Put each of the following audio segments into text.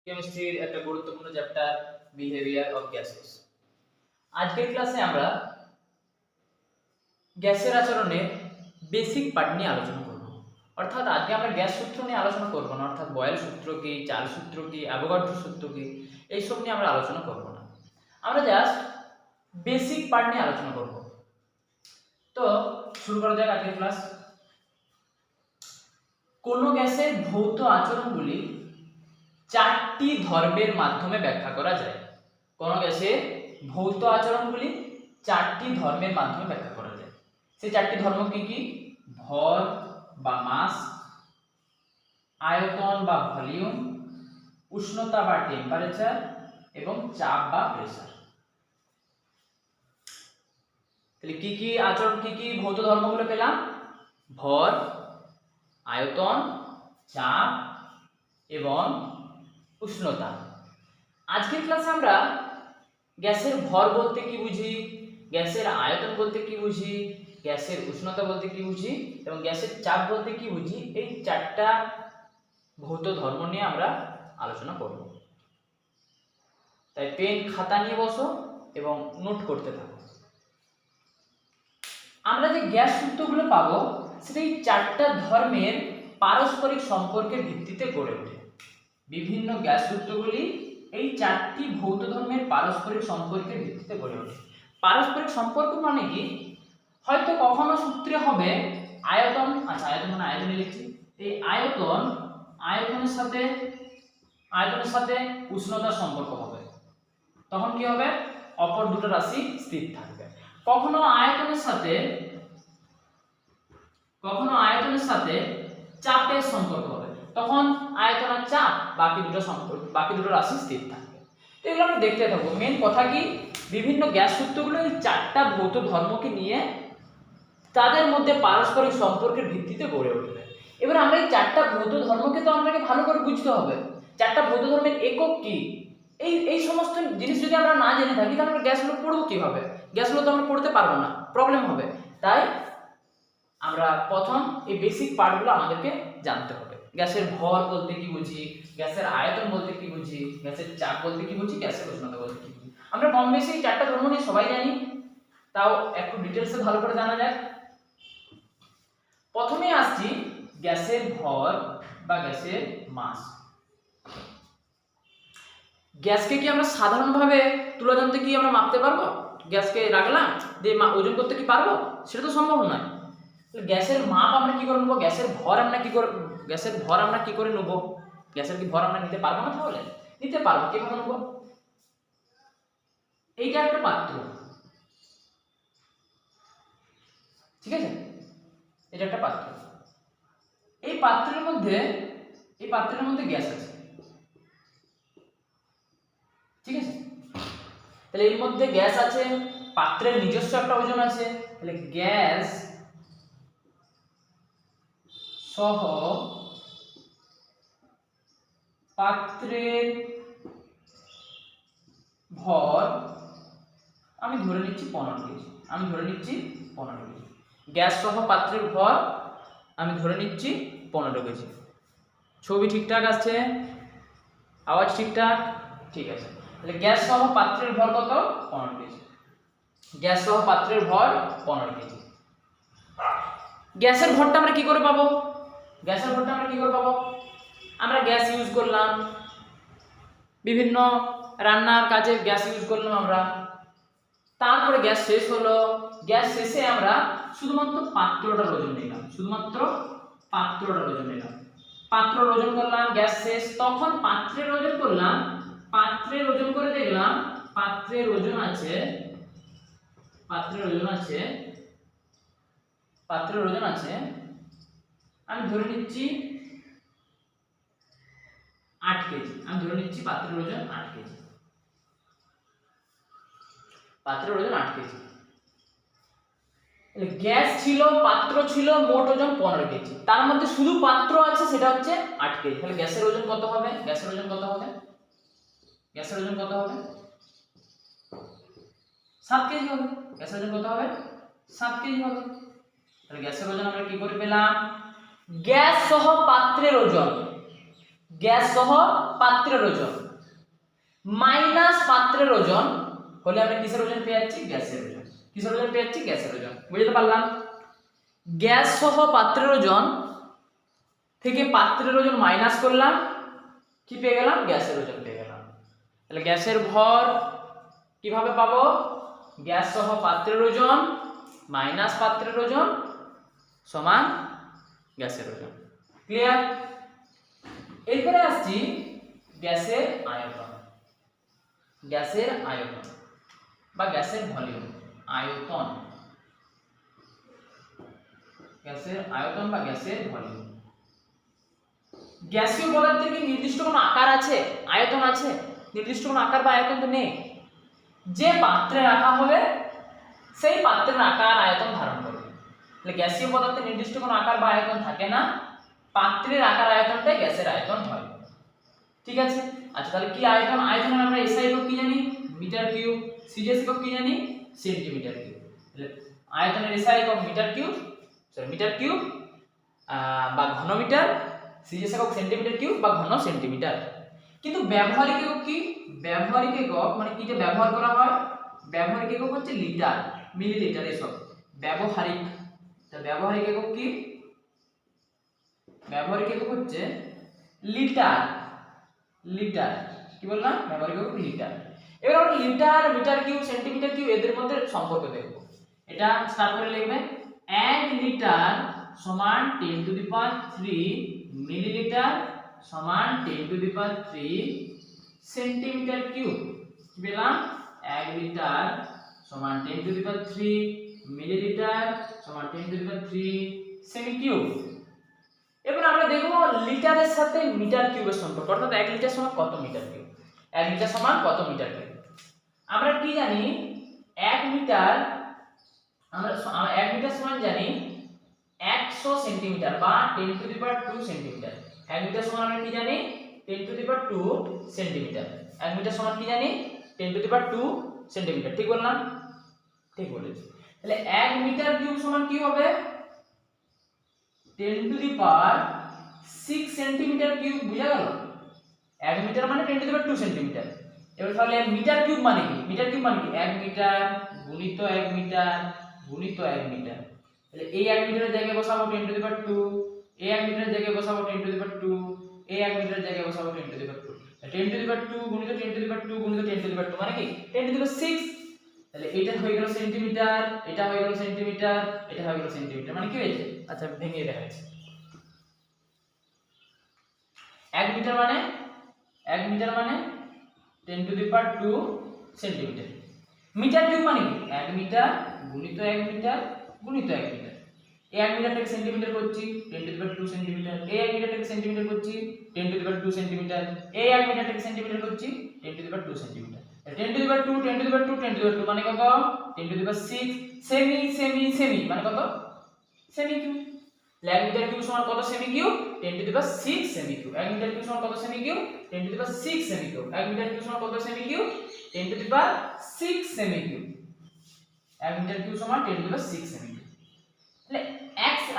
কেমিস্ট্রির একটা গুরুত্বপূর্ণ চ্যাপ্টার বিহেভিয়ার অফ গ্যাসেস। আজকের ক্লাসে আমরা গ্যাসের আচরণের বেসিক পার্ট নিয়ে আলোচনা করব। অর্থাৎ আজকে আমরা গ্যাস সূত্র নিয়ে আলোচনা করব না, অর্থাৎ বয়েল সূত্র কি, চার্লস সূত্র কি, অ্যাভোগাড্রো সূত্র কি, এইসব নিয়ে আমরা আলোচনা করব না। আমরা জাস্ট বেসিক পার্ট নিয়ে আলোচনা করব। তো শুরু করা যাক আজকের ক্লাস। কোনো গ্যাসের ভৌত আচরণগুলি চারটি ধর্মের মাধ্যমে ব্যাখ্যা করা যায়। কোনো গ্যাসের ভৌত আচরণগুলি চারটি ধর্মের মাধ্যমে ব্যাখ্যা করা যায়। সেই চারটি ধর্ম কি কি? ভর বা মাস, আয়তন বা ভলিউম, উষ্ণতা বা টেম্পারেচার এবং চাপ বা প্রেসার। তাহলে কি কি আচরণ, কি কি ভৌত ধর্মগুলো পেলাম? ভর, আয়তন, চাপ এবং উষ্ণতা। আজকের ক্লাসে আমরা গ্যাসের ভর বলতে কি বুঝি, গ্যাসের আয়তন বলতে কি বুঝি, গ্যাসের উষ্ণতা বলতে কি বুঝি এবং গ্যাসের চাপ বলতে কি বুঝি, এই চারটা ভৌত ধর্ম নিয়ে আমরা আলোচনা করব। তাই পেন খাতা নিয়ে বসো এবং নোট করতে থাকো। আমরা যে গ্যাস সূত্রগুলো পাবো সেটা এই চারটা ধর্মের পারস্পরিক সম্পর্কের ভিত্তিতে গড়ে ওঠে। বিভিন্ন গ্যাস সূত্রগুলি এই চারটি ভৌত ধর্মের পারস্পরিক সম্পর্কের ভিত্তিতে গড়ে ওঠে। পারস্পরিক সম্পর্ক মানে কি? হয়তো কখনো সূত্রে হবে আয়তন, আচ্ছা আয়তন মানে আয়তনে লিখছি, এই আয়তনের সাথে উষ্ণতার সম্পর্ক হবে, তখন কি হবে? অপর দুটো রাশি স্থির থাকবে। কখনো আয়তনের সাথে চাপের সম্পর্ক হবে, তখন আয়তন আর চাপ বাকি দুটো রাশি স্থির থাকবে। তো এগুলো আমরা দেখতে থাকবো। মেন কথা কি, বিভিন্ন গ্যাস সূত্রগুলো এই চারটা ভৌত ধর্মকে নিয়ে তাদের মধ্যে পারস্পরিক সম্পর্কের ভিত্তিতে গড়ে উঠবে। এবার আমরা এই চারটা ভৌত ধর্মকে তো আমাদেরকে ভালো করে বুঝতে হবে। চারটা ভৌত ধর্মের একক কি, এই সমস্ত জিনিস যদি আমরা না জেনে থাকি তাহলে আমরা গ্যাসগুলো পড়বো কিভাবে? গ্যাসগুলো তো আমরা পড়তে পারবো না, প্রবলেম হবে। তাই আমরা প্রথম এই বেসিক পার্টগুলো আমাদেরকে জানতে হবে। গ্যাসের ভর বলতে কি বুঝি, গ্যাসের আয়তন বলতে কি বুঝি, গ্যাসের চাপ বলতে কি বুঝি, গ্যাসের উষ্ণতা বলতে কি বুঝি। আমরা কম বেশি এই চারটা ধর্ম নিয়ে সবাই জানি, তাও একটু ডিটেলসে ভালো করে জানা যাক। প্রথমে আসছি গ্যাসের ভর বা গ্যাসের মাস। গ্যাসকে কি আমরা সাধারণভাবে তুলা যন্ত্রে কি আমরা মাপতে পারবো? গ্যাসকে রাখলাম দিয়ে ওজন করতে কি পারবো? সেটা তো সম্ভব নয়। গ্যাসের মাপ আমরা কি করে নেবো? গ্যাসের ভর আমরা কি করে নেবো? গ্যাসের কি ভর আমরা নিতে পারবো না? তাহলে নিতে পারবো। কিভাবে নেবো? এইটা একটা পাত্র, ঠিক আছে? এটা একটা পাত্র। এই পাত্রের মধ্যে গ্যাস আছে, ঠিক আছে? তাহলে এর মধ্যে গ্যাস আছে, পাত্রের নিজস্ব একটা ওজন আছে। তাহলে গ্যাস সহ পাত্রের ভর আমি ধরে নিচ্ছি 15 কেজি। গ্যাস সহ পাত্রের ভর আমি ধরে নিচ্ছি 15 কেজি। ছবি ঠিকঠাক আছে? আওয়াজ ঠিকঠাক? ঠিক আছে। তাহলে গ্যাস সহ পাত্রের ভর কত? 15 কেজি। গ্যাস সহ পাত্রের ভর 15 কেজি। গ্যাসের ভরটা আমরা কি করে পাবো? আমরা গ্যাস ইউজ করলাম, বিভিন্ন রান্নার কাজে গ্যাস ইউজ করলাম আমরা, তারপরে গ্যাস শেষ হলো, গ্যাস শেষে আমরা শুধুমাত্র পাত্রটার ওজন নিলাম, পাত্রের ওজন করলাম, গ্যাস শেষ, তখন পাত্রের ওজন করলাম, পাত্রের ওজন করে দেখলাম পাত্রের ওজন আছে 8 কেজি। আমি ধরে নিচ্ছি পাত্রের ওজন 8 কেজি। গ্যাস ছিল, পাত্র ছিল, মোট ওজন 15 কেজি। তার মধ্যে শুধু পাত্র আছে, সেটা হচ্ছে 8 কেজি। তাহলে গ্যাসের ওজন কত হবে? 7 কেজি হবে। গ্যাসের ওজন কত হবে? 7 কেজি হবে। তাহলে গ্যাসের ওজন আমরা কি করে পেলাম? গ্যাস সহ পাত্রের ওজন পাত্রের ওজন মাইনাস পাত্রের ওজন হলে আমরা কিসের ওজন পেয়ে যাচ্ছি? গ্যাসের ওজন। কিসের ওজন পেয়ে যাচ্ছি? গ্যাসের ওজন। বুঝতে পারলাম? গ্যাস সহ পাত্রের ওজন থেকে পাত্রের ওজন মাইনাস করলাম, কি পেয়ে গেলাম? গ্যাসের ওজন পেয়ে গেলাম। তাহলে গ্যাসের ভর কিভাবে পাবো? গ্যাস সহ পাত্রের ওজন মাইনাস পাত্রের ওজন সমান গ্যাসের ওজন। ক্লিয়ার? এরপরে আসছি গ্যাসের আয়তন। গ্যাসের আয়তন বা গ্যাসের ভলিউম। আয়তন, গ্যাসের আয়তন বা গ্যাসের ভলিউম। গ্যাসীয় পদার্থের কি নির্দিষ্ট কোনো আকার আছে, আয়তন আছে? নির্দিষ্ট কোনো আকার বা আয়তন তো নেই। যে পাত্রে রাখা হবে সেই পাত্রের আকার আয়তন ধারণ করবে। তাহলে গ্যাসীয় পদার্থের নির্দিষ্ট কোনো আকার বা আয়তন থাকে না, পাত্রের আকার আয়তনটাই গ্যাসের আয়তন হয়। ঠিক আছে? আচ্ছা, তাহলে কি আয়তন? আয়তন আমরা এসআই একক কি জানি? Metre cube. সিজিএস একক কি জানি? Centimetre cube. তাহলে আয়তনের এসআই একক মিটার কিউব, মিটার কিউব বা ঘনমিটার, সিজিএস একক সেন্টিমিটার কিউব বা ঘন সেন্টিমিটার। কিন্তু ব্যবহারিক একক কি? ব্যবহারিক একক মানে কিটা ব্যবহার করা হয়? ব্যবহারিক একক হচ্ছে লিটার, মিলিলিটার এসব ব্যবহারিক। তা ব্যবহারিক একক কি? ব্যবহারিক একক হচ্ছে লিটার। লিটার কি বললাম? ব্যবহারিক একক লিটার। এবার আমরা litre, metre cube, centimetre cube এদের মধ্যে সম্পর্ক দেখব। এটা স্টার্ট করে লিখবে 1 লিটার সমান 10 টু দি পাওয়ার 3 মিলিলিটার সমান 10 to the power 3 centimetre cube. কি পেলাম? 1 লিটার সমান 10 টু দি পাওয়ার 3 মিলিলিটার সমান 10 to the power 3 semi cube. এবার আমরা দেখব লিটারের সাথে মিটার কিউবের সম্পর্ক, অর্থাৎ 1 লিটার সমান কত মিটার কিউব। 1 লিটার সমান কত মিটার কিউব? আমরা কি জানি? 1 মিটার, আমরা 1 মিটার সমান জানি 100 সেন্টিমিটার বা 10 to the power 2 centimetre. 1 metre সমান আমরা কি জানি? 10 to the power 2 centimetre. 1 metre সমান কি জানি? 10 টু দি পাওয়ার 2 সেন্টিমিটার। ঠিক বললাম? ঠিক বলেছি। তাহলে 1 মিটার কিউব সমান কি হবে? 10 to the power 6 centimetre cube. বুঝা গেল? 1 মিটার মানে 10 টু দি পাওয়ার 2 সেন্টিমিটার। এবার তাহলে মিটার কিউব মানে কি? মিটার কিউব মানে কি? 1 মিটার গুণিত 1 মিটার গুণিত 1 মিটার। তাহলে এই 1 মিটারের জায়গায় বসাবো 10 টু দি পাওয়ার 2, এই 1 মিটারের জায়গায় বসাবো 10 টু দি পাওয়ার 2, এই 1 মিটারের জায়গায় বসাবো 10 to the power 2। 10 to the power 2 গুণিত 10 টু দি পাওয়ার 2 গুণিত 10 টু দি পাওয়ার 2 মানে কি? 10 টু দি পাওয়ার 6। তাহলে এটা হয়ে গেল সেন্টিমিটার, এটা হয়ে গেল সেন্টিমিটার, এটা হয়ে গেল সেন্টিমিটার। মানে কি হয়েছে? আচ্ছা ভেঙে দেখাচ্ছি। 1 মিটার মানে 10 to the power 2 centimetre. Metre cube মানে কি? 1 মিটার গুণিত 1 মিটার গুণিত 1 মিটার। এই 1 মিটারটাকে সেন্টিমিটার করছি 10 টু দি পাওয়ার 2 সেন্টিমিটার। এই 1 মিটারটাকে সেন্টিমিটার করছি 10 টু দি পাওয়ার 2 সেন্টিমিটার। এই 1 মিটারটাকে সেন্টিমিটার করছি 10 to the power 2 centimetre. 10 to the power 2 10 to the power 2 10 to the power 2 মানে কত? 10 টু দি পাওয়ার 6 সেমি সেমি সেমি মানে কত? Semi cube. 1 মিটার কিউব সমান কত semi cube? 10 to the power 6 semi cube. 1 metre cube সমান কত semi cube? 10 to the power 6 semi cube. 1 metre cube সমান কত semi cube? 10 to the power 6 semi cube. 1 metre cube সমান 10 to the power 6 semi cube. তাহলে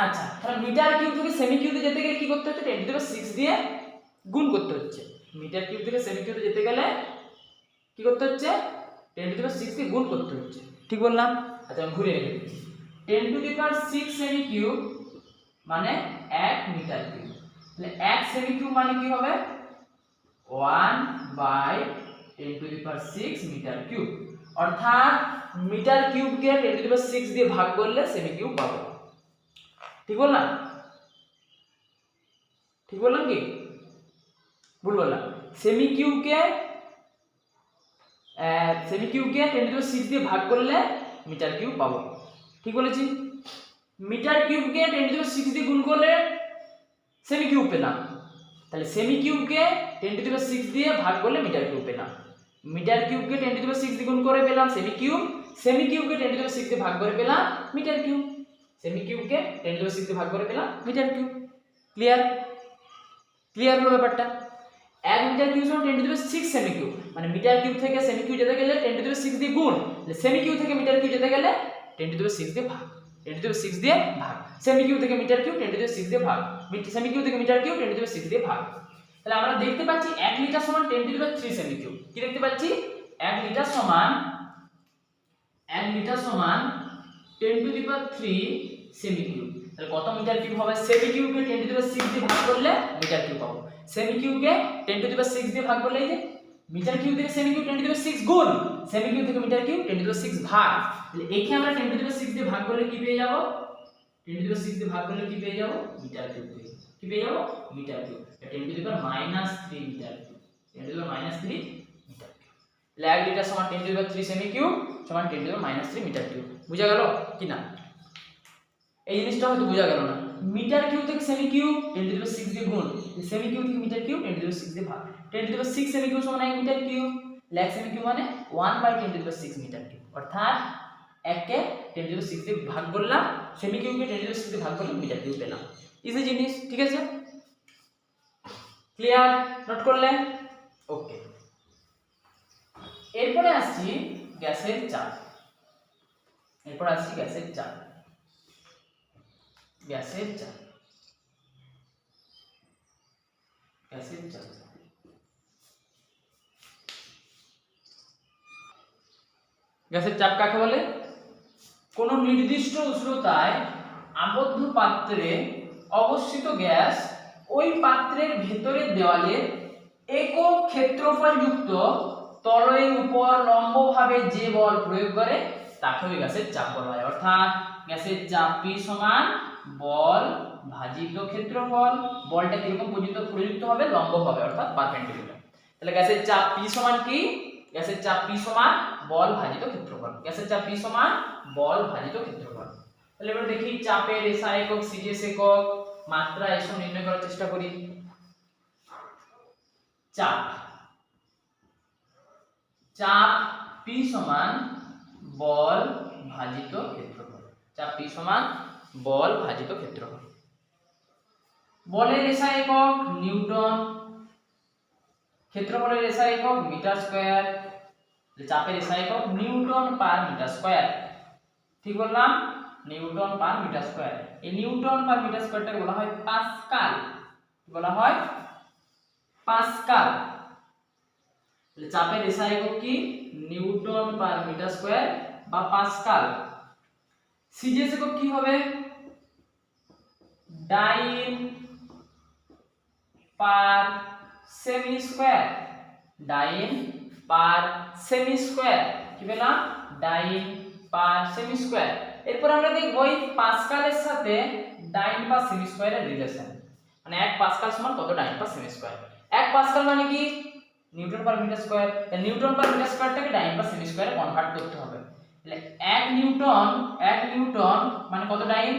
আচ্ছা, তাহলে metre cube থেকে semi কিউবে যেতে গেলে কি করতে হচ্ছে? 10 টু দি পাওয়ার 6 দিয়ে গুণ করতে হচ্ছে। মিটার কিউব থেকে সেমি কিউবে যেতে গেলে কি করতে হচ্ছে? 10 টু দি পাওয়ার 6 দিয়ে গুণ করতে হচ্ছে। ঠিক বললাম? আচ্ছা আমি ঘুরে রেখে দিচ্ছি। 10 to the power 6 semi cube মানে 1 মিটার কিউব। তাহলে 1 সেমি কিউব মানে কি হবে? 1/10 to the power 6 metre cube. অর্থাৎ মিটার কিউবকে 10 টু দি পাওয়ার 6 দিয়ে ভাগ করলে সেমি কিউব পাবো। ঠিক বললাম? ঠিক বললাম কি ভুল বললাম? সেমি কিউবকে 10 টু দি পাওয়ার 6 দিয়ে ভাগ করলে মিটার কিউব পাবো। ঠিক বলেছি? মিটার কিউবকে 10 টু দি পাওয়ার 6 দিয়ে গুণ করলে সেমি কিউব পেলাম। তাহলে সেমি কিউবকে 10 টু দি পাওয়ার 6 দিয়ে ভাগ করলে মিটার কিউব পেলাম। মিটার কিউবকে 10 টু দি পাওয়ার 6 দিয়ে গুণ করে পেলাম সেমি কিউব। সেমি কিউবকে 10 টু দি পাওয়ার 6 দিয়ে ভাগ করে পেলাম মিটার কিউব। সেমি কিউবকে 10 টু দি পাওয়ার 6 দিয়ে ভাগ করে পেলাম মিটার কিউব। ক্লিয়ার? ক্লিয়ার হলো ব্যাপারটা? 1 মিটার কিউব সমান 10 to the power 6 semi cube. মানে মিটার কিউব থেকে সেমি কিউব যেতে গেলে 10 টু দি পাওয়ার 6 দিয়ে গুণ, তাহলে সেমি কিউব থেকে মিটার কিউব যেতে গেলে 10 টু দি পাওয়ার 6 দিয়ে ভাগ। 10 টু দি পাওয়ার 6 দিয়ে ভাগ। সেমি কিউব থেকে metre cube 10 to the power 6 দিয়ে ভাগ। সেমি কিউব থেকে metre cube 10 to the power 6 দিয়ে ভাগ। তাহলে আমরা দেখতে পাচ্ছি 1 লিটার সমান 10 to the power 3 semi cube. কি দেখতে পাচ্ছি 1 লিটার সমান 10 to the power 3 semi cube. তাহলে কত মিটার কিউব হবে? সেমি কিউবকে 10 টু দি পাওয়ার 6 দিয়ে ভাগ করলে মিটার কিউব পাবো। সেমি কিউবকে 10 টু দি পাওয়ার 6 দিয়ে ভাগ করলে এই যে মিটার কিউব থেকে semi cube 10 to the power 6 গুণ সেমি কিউব থেকে metre cube 10 to the power 6 ভাগ। তাহলে একে আমরা 10 টু দি পাওয়ার 6 দিয়ে ভাগ করলে কি পেয়ে যাব? 10 টু দি পাওয়ার 6 দিয়ে ভাগ করলে কি পেয়ে যাব? মিটার কিউব পেয়ে যাব। কি পেয়ে যাব? Metre cube. 10 to the power -3 metre cube. 10 to the power -3 metre cube. তাহলে 1 লিটার সমান 10 to the power 3 semi cube সমান 10 to the power -3 metre cube. বুঝা গেল কি না? এই জিনিসটা হয়তো বোঝা গেল না। মিটার কিউব থেকে semi cube 10 to the power 6 দিয়ে গুণ, সেমি কিউব থেকে metre cube 10 to the power 6 দিয়ে ভাগ। 10 to the power 6 semi cube সমান 1 মিটার কিউব। 1 সেমি কিউব মানে 1/10 to the power 6 metre cube. অর্থাৎ 1 কে 10 টু দি পাওয়ার 6 দিয়ে ভাগ করলাম, সেমি কিউবকে 10 টু দি পাওয়ার 6 দিয়ে ভাগ করলাম, মিটার কিউব পেলাম। ইজি জিনিস, ঠিক আছে? ক্লিয়ার? নোট করলে? ওকে। এরপরে আসছি গ্যাসের চাপ। গ্যাসের চাপ। গ্যাসের চাপ কাকে বলে? কোন নির্দিষ্ট উষ্ণতায় আবদ্ধ পাত্রে অবস্থিত গ্যাস ওই পাত্রের ভেতরের দেওয়ালে একক ক্ষেত্রফল যুক্ত তলের উপর লম্বভাবে যে বল প্রয়োগ করে তাকে ওই গ্যাসের চাপ বলা হয়। অর্থাৎ গ্যাসের চাপ P সমান বল ভাজিত ক্ষেত্রফল। বলটা কিরকম প্রযুক্ত হবে? লম্বভাবে, অর্থাৎ পারপেন্ডিকুলার। তাহলে গ্যাসের চাপ P সমান কি? গ্যাসের চাপ P সমান বল ভাজিত ক্ষেত্রফল। গ্যাসের চাপ P সমান বল ভাজিত ক্ষেত্রফল। তাহলে এবার দেখি চাপের SI একক, CGS একক, মাত্রা এসব নির্ণয় করার চেষ্টা করি। চাপ P সমান বল ভাজিত ক্ষেত্রফল। চাপ P সমান বল ভাজিত ক্ষেত্রফল। বলের SI একক নিউটন, ক্ষেত্রফলের SI একক মিটার স্কয়ার, চাপের SI একক নিউটন পার মিটার স্কয়ার। ঠিক বললাম? Newton per metre square. এই নিউটন পার মিটার স্কয়ারটাকে বলা হয় পাস্কাল। বলা হয় পাস্কাল। তাহলে চাপের SI একক কি? নিউটন পার মিটার স্কয়ার বা পাস্কাল। CGS একক কি হবে? ডাইন পার সেমি স্কয়ার। ডাইন পার সেমি স্কয়ার। কি পেলাম? ডাইন পার সেমি স্কয়ার। এরপর আমরা দেখব এই পাস্কালের সাথে ডাইন পার সেমি স্কয়ারের রিলেশন। মানে 1 পাস্কাল সমান কত dyne per semi square. 1 pascal মানে কি? Newton per metre square. তাহলে নিউটন পার মিটার স্কয়ারটাকে ডাইন পার সেমি স্কয়ারে কনভার্ট করতে হবে। তাহলে 1 নিউটন মানে কত dyne?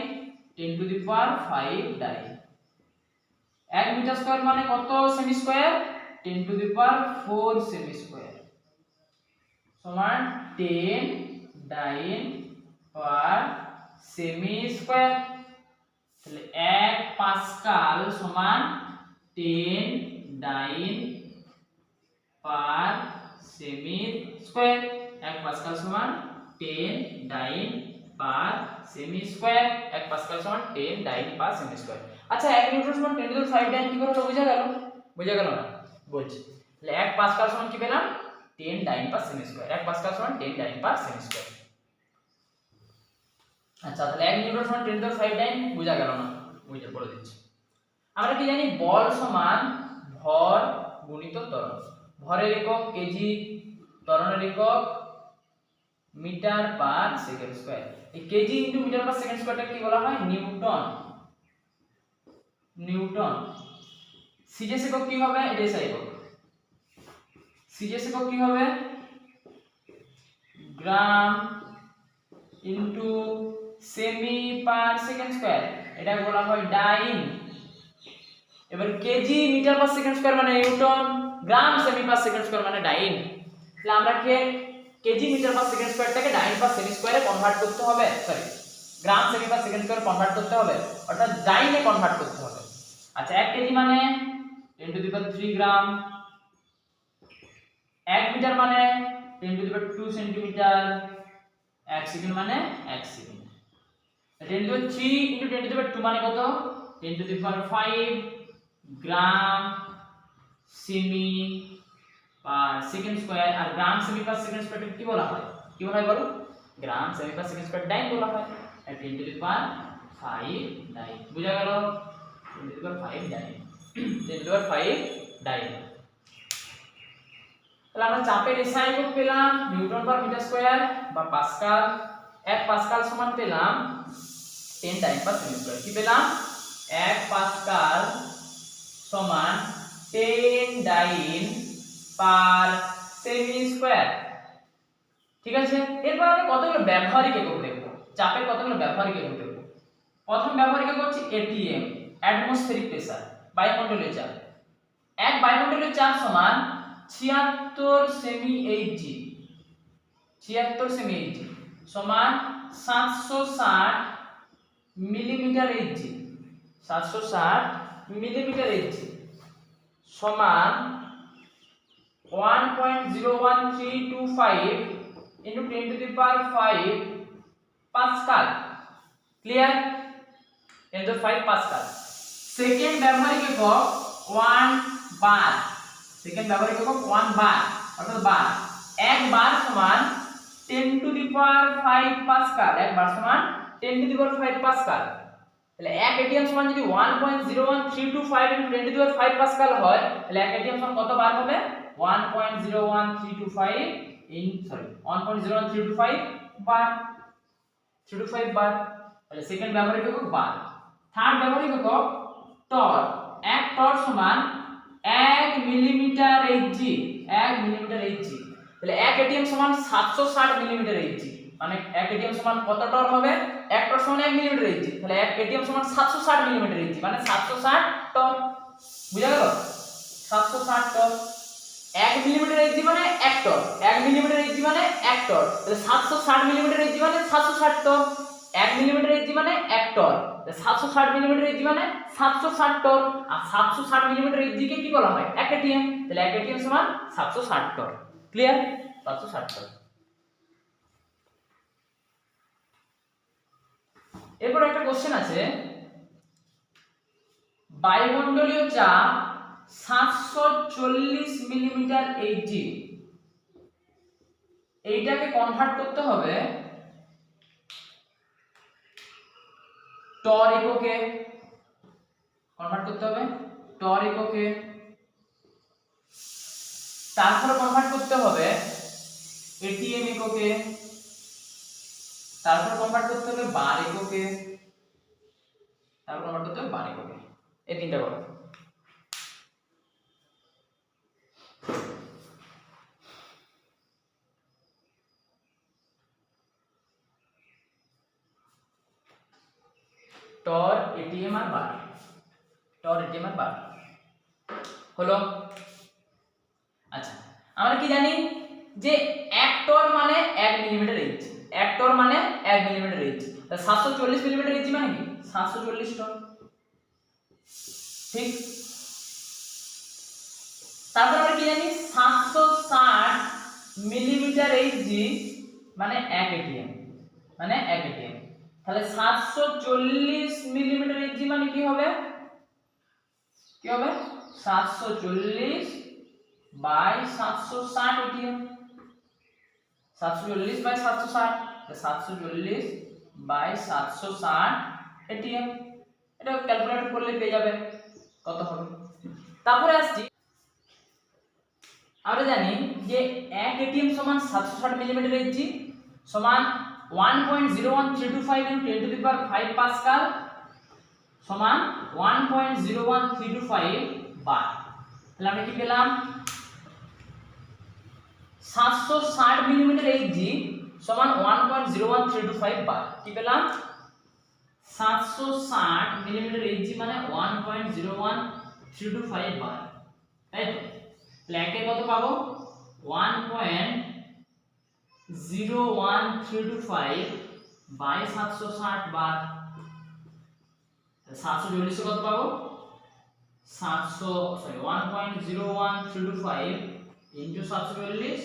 10 to the power 5 dyne. 1 metre square মানে কত semi square? 10 to the power 4 semi square সমান 10 ডাইন পার সেমি স্কয়ার। তাহলে 1 পাস্কাল সমান 10 ডাইন পার সেমি স্কয়ার। 1 পাস্কাল সমান 10 ডাইন পার সেমি স্কয়ার। 1 পাস্কাল সমান 10 ডাইন পার সেমি স্কয়ার। আচ্ছা 1 নিউটন সমান 10 টু দি পাওয়ার 5 ডাইন কি করে হলো? বোঝা গেল? বোঝা গেল না? বলছি। তাহলে 1 পাস্কাল সমান কি পেলাম? 10 ডাইন পার সেমি স্কয়ার। 1 পাস্কাল সমান 10 ডাইন পার সেমি স্কয়ার। আচ্ছা তাহলে 1 নিউটন সমান 10 টু দি পাওয়ার 5 ডাইন বোঝা গেল না? বুঝে বলে দিচ্ছি। আমরা কি জানি? বল সমান ভর গুণিত ত্বরণ। ভরের একক কেজি, ত্বরণের একক মিটার পার সেকেন্ড স্কয়ার। এই KG into metre per second স্কয়ারটা কি বলা হয়? নিউটন। সিজিএস একক কি হবে? এটা SI একক। সিজিএস একক কি হবে? গ্রাম ইনটু সেমি পার সেকেন্ড স্কয়ার। এটা বলা হয় ডাইন। এবার KG metre per second square মানে নিউটন, গ্রাম সেমি পার সেকেন্ড স্কয়ার মানে ডাইন। তাহলে আমরা কেজি মিটার পার সেকেন্ড স্কয়ারটাকে ডাইন পার সেমি স্কয়ারে কনভার্ট করতে হবে, সরি গ্রাম সেমি পার সেকেন্ড স্কয়ার কনভার্ট করতে হবে, অর্থাৎ ডাইনে কনভার্ট করতে হবে। আচ্ছা 1 কেজি মানে 10 to the power 3 gram. 1 metre মানে 10 to the power 2 centimetre. 1 second মানে 1 second. 10 to the power 3 into 10 to the power 2 মানে কত? 10 টু দি পাওয়ার 5 গ্রাম সেমি পার সেকেন্ড স্কয়ার, আর গ্রাম সেমি পার সেকেন্ড স্কয়ারকে কি বলা হয়, কি বলা হয় বলো, গ্রাম সেমি পার সেকেন্ড স্কয়ার ডাইন বলা হয়। আর 10 টু দি পাওয়ার 5 ডাইন, বুঝা গেল, 10 to the power 5 dine, 10 to the power 5 ডাইন। তাহলে আমরা চাপের এসআই একক পেলাম নিউটন পার মিটার স্কয়ার বা পাস্কাল, 1 পাস্কাল সমান পেলাম 10 ডাইন পার সেকেন্ড স্কয়ার, কি পেলাম 1 পাস্কাল সমান 10 ডাইন পার সেমি স্কয়ার। ঠিক আছে, এরপর আমরা কতগুলো ব্যবহারিক একক দেখব, চাপের কতগুলো ব্যবহারিক একক দেখব। প্রথম ব্যবহারিক একক হচ্ছে এটিএম, অ্যাটমসফেরিক প্রেসার, বায়ুমণ্ডলীয় চাপ। 1 বায়ুমণ্ডলীয় চাপ সমান 76 সেমি এইচজি, 76 সেমি এইচজি সমান 760 মিলিমিটার এইচজি, 760 মিলিমিটার এইচজি সমান 1.01325 into 10 to the power 5 Pascal. Clear, 10 to the 5 Pascal. Second ব্যবহারিক একক 1 বার, সেকেন্ড ব্যবহারিক একক 1 বার অর্থাৎ বার, 1 বার সমান 10 to the power 5 পাস্কাল, 1 বার সমান 10 to the power 5 পাস্কাল। তাহলে 1 এটিএম সমান যদি 1.01325 into 10 to the power 5 Pascal হয়, তাহলে 1 এটিএম সমান কত বার হবে, 1.01325 বার, 325 বার। তাহলে সেকেন্ড ব্যবহারিক একক বার। থার্ড ব্যবহারিক একক টর, 1 টর সমান 1 মিলিমিটার এইচজি, 1 মিলিমিটার এইচজি। তাহলে 1 এটিএম সমান 760 মিলিমিটার এইচজি, মানে 1 এটিএম সমান কত টর হবে, 1 টর সমান 1 মিলিমিটার এইচজি, তাহলে 1 এটিএম সমান 760 মিলিমিটার এইচজি, মানে 760 টর। বুঝা গেল, 760 টর। 1 মিলিমিটার এইচজি মানে 1 টর, 1 মিলিমিটার এইচজি মানে 1 টর, তাহলে 760 মিলিমিটার এইচজি মানে 760 টর। 1 মিলিমিটার এইচজি মানে 1 টর, তাহলে 760 মিলিমিটার এইচজি মানে 760 টর। আর 760 মিলিমিটার এইচজি কে কি বলা হয়, 1 এটিএম, তাহলে 1 এটিএম সমান 760 টর। ক্লিয়ার, 760 টর। এরপর একটা কোশ্চেন আছে, বায়ুমণ্ডলীয় চাপ 740 মিলিমিটার এইচজি, এইটাকে কনভার্ট করতে হবে টর এককে, কনভার্ট করতে হবে টর এককে, তারপর কনভার্ট করতে হবে এটিএম এককে, তারপর কনভার্ট করতে হবে বার এককে, তারপর কনভার্ট করতে হবে বার এককে। এই তিনটা করো। টর, এটিএম আর বার, টর, এটিএম আর বার হলো। আচ্ছা, আমরা কি জানি যে 1 টর মানে 1 মিলিমিটার এইচ, 1 টর মানে 1 মিলিমিটার এইচ, তাহলে 740 মিলিমিটার এইচ মানে কি 740 টর। ঠিক, তারপর আমরা কি জানি 760 মিলিমিটার এইচজি মানে 1 এটিএম, মানে 1 এটিএম, তাহলে 740 মিলিমিটার এইচজি মানে কি হবে, কি হবে 740 by 760 ATM, 740 by 760, 740 by 760 ATM. এটা ক্যালকুলেট করলে পেয়ে যাবে কত হবে। তারপরে আসছি, আমরা জানি যে 1 এটিএম সমান 760 মিলিমিটার এইচজি সমান 1.01325 × 10 টু দি পাওয়ার 5 পাস্কাল সমান 1.01325 বার। তাহলে আমরা কি পেলাম, 760 মিলিমিটার এইচজি সমান 1.01325 বার। কি পেলাম, 760 মিলিমিটার এইচজি মানে 1.01325 বার, তাই তো। তাহলে একে কত পাবো, 1.01325 বাই 760 বার। 740 কত পাবো, 1.01325 ইনটু 740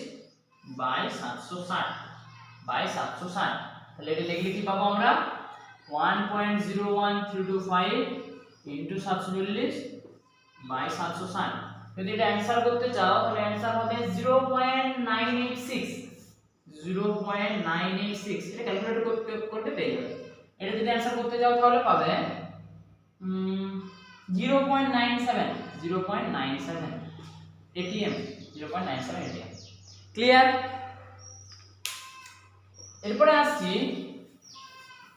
বাই 760 বাই 760। তাহলে এটা লিখলে কি পাবো আমরা, 1.01325 ইনটু 740 বাই 760 যদি এটা অ্যানসার করতে চাও তাহলে অ্যানসার হবে 0.986, 0.986। এটা ক্যালকুলেট করতে করতে পেয়ে যাবে। এটা যদি অ্যানসার করতে যাও তাহলে পাবে 0.97, 0.97 ATM, 0.97 ATM। ক্লিয়ার? এরপরে আসছি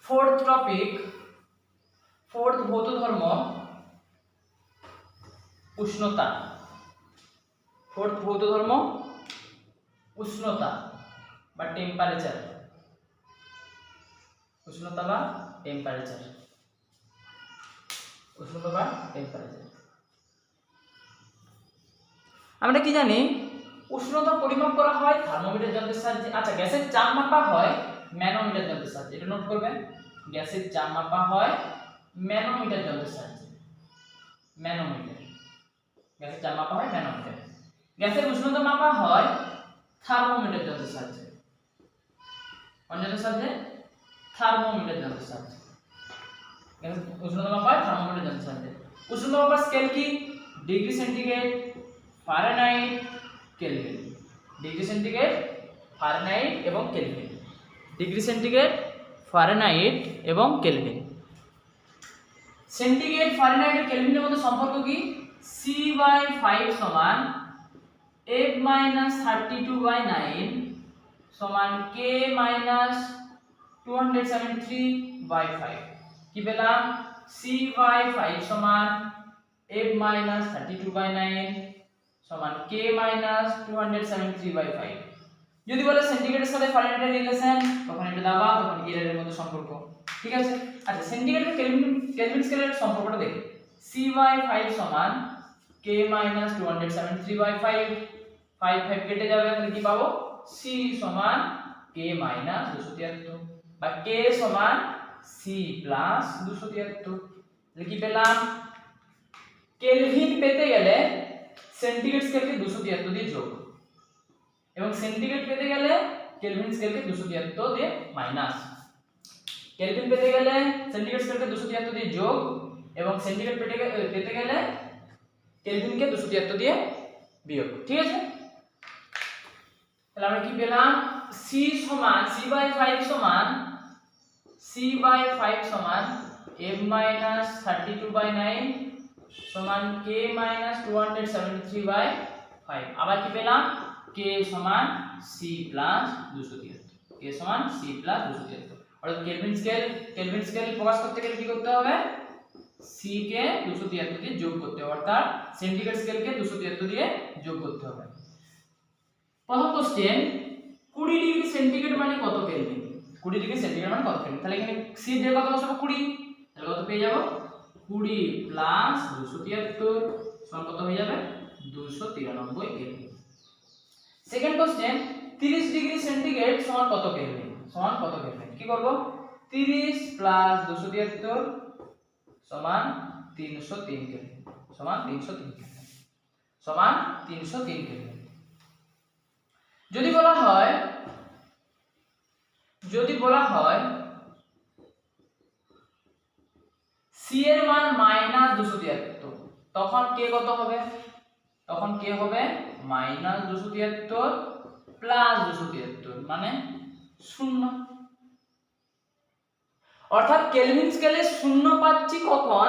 ফোর্থ টপিক, ফোর্থ ভৌত ধর্ম উষ্ণতা। ফোর্থ ভৌত ধর্ম উষ্ণতা বা টেম্পারেচার, উষ্ণতা বা টেম্পারেচার, উষ্ণতা বা টেম্পারেচার। আমরা কি জানি উষ্ণতা পরিমাপ করা হয় থার্মোমিটার যন্ত্রের সাহায্যে। আচ্ছা, গ্যাসের চাপ মাপা হয় ম্যানোমিটার যন্ত্রের সাহায্যে। এটা নোট করবেন, গ্যাসের চাপ মাপা হয় ম্যানোমিটার যন্ত্রের সাহায্যে। ম্যানোমিটার, গ্যাসের চাপ মাপা হয় ম্যানোমিটার। গ্যাসের উষ্ণতা মাপা হয় থার্মোমিটার যন্ত্রের সাহায্যে। কোন যন্ত্রের সাহায্যে? থার্মোমিটার যন্ত্রের সাহায্যে। গ্যাসের উষ্ণতা মাপা হয় থার্মোমিটার যন্ত্রের সাহায্যে। উষ্ণতা মাপার স্কেল কি? Degree centigrade, Fahrenheit, kelvin. Degree centigrade, Fahrenheit এবং কেলভিন। ডিগ্রি সেন্টিগ্রেড, ফারেনহাইট এবং কেলভিন। সেন্টিগ্রেড, ফারেনহাইট আর কেলভিনের মধ্যে সম্পর্ক কি? C/5 সমান F-32/9 সমান K-273/5। কি পেলাম? C/5 সমান F-32/9 সমান K-273/5। যদি বলে সেন্টিগ্রেডের সাথে ফারেনহাইটের রিলেশন, তখন এটা দাবা, তখন এর মধ্যে সম্পর্ক। ঠিক আছে? আচ্ছা, সেন্টিগ্রেড আর কেলভিন স্কেলের সম্পর্কটা দেখি। C/5 সমান K-273/5, 5 কেটে যাবে, তাহলে কি পাবো? C সমান K-273 বা K সমান C প্লাস 273। তাহলে কি পেলাম? কেলভিন পেতে গেলে সেন্টিগ্রেড স্কেলকে 273 দিয়ে যোগ, এবং সেন্টিগ্রেড পেতে গেলে কেলভিন স্কেলকে 273 দিয়ে মাইনাস। কেলভিন পেতে গেলে সেন্টিগ্রেড স্কেলকে 273 দিয়ে যোগ, এবং সেন্টিগ্রেড পেতে গেলে কেলভিনকে 273 দিয়ে বিয়োগ। ঠিক আছে? তাহলে আমরা কি পেলাম? C সমান C/5 সমান C/5 সমান F-32/9 সমান K-273/5। আবার কি পেলাম? K সমান C প্লাস 273। K সমান C প্লাস 273। অর্থাৎ কেলভিন স্কেল প্রকাশ করতে গেলে কি করতে হবে? C কে 273 দিয়ে যোগ করতে হবে, অর্থাৎ সেন্টিগ্রেড স্কেলকে 273 দিয়ে যোগ করতে হবে। প্রথম কোশ্চেন, 20 ডিগ্রি সেন্টিগ্রেড মানে কত কেলভিন? 20 ডিগ্রি সেন্টিগ্রেড মানে কত কেলভিন? তাহলে এখানে C এর কত বসাবো? 20। তাহলে কত পেয়ে যাব? 20 প্লাস 273 সমান কত হয়ে যাবে? 293 kelvin. Second question, 30 degree centigrade সমান কত কেলভিন? সমান কত কেলভিন? কি করব? 30 প্লাস 273 সমান 303 কেলভিন, সমান 303 কেলভিন, সমান 303 কেলভিন। যদি বলা হয় C এর মান -273, তখন K কত হবে? তখন K হবে -273 প্লাস 273 মানে 0। অর্থাৎ কেলভিন স্কেলে 0 পাচ্ছি কখন?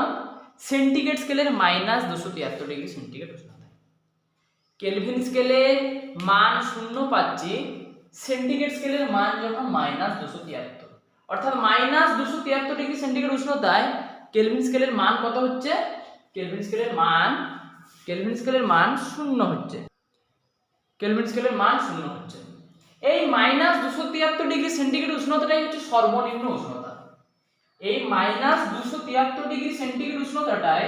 সেন্টিগ্রেড স্কেলের -273 ডিগ্রি সেন্টিগ্রেড উষ্ণতায়। কেলভিন স্কেলে মান 0 পাচ্ছি সেন্টিগ্রেড স্কেলের মান যখন -273, অর্থাৎ -273 ডিগ্রি সেন্টিগ্রেড উষ্ণতায় কেলভিন স্কেলের মান কত হচ্ছে? কেলভিন স্কেলের মান 0 হচ্ছে। কেলভিন স্কেলের মান 0 হচ্ছে। এই -273 ডিগ্রি সেন্টিগ্রেড উষ্ণতাটাই হচ্ছে সর্বনিম্ন উষ্ণতা। এই -273 ডিগ্রি সেন্টিগ্রেড উষ্ণতাটাই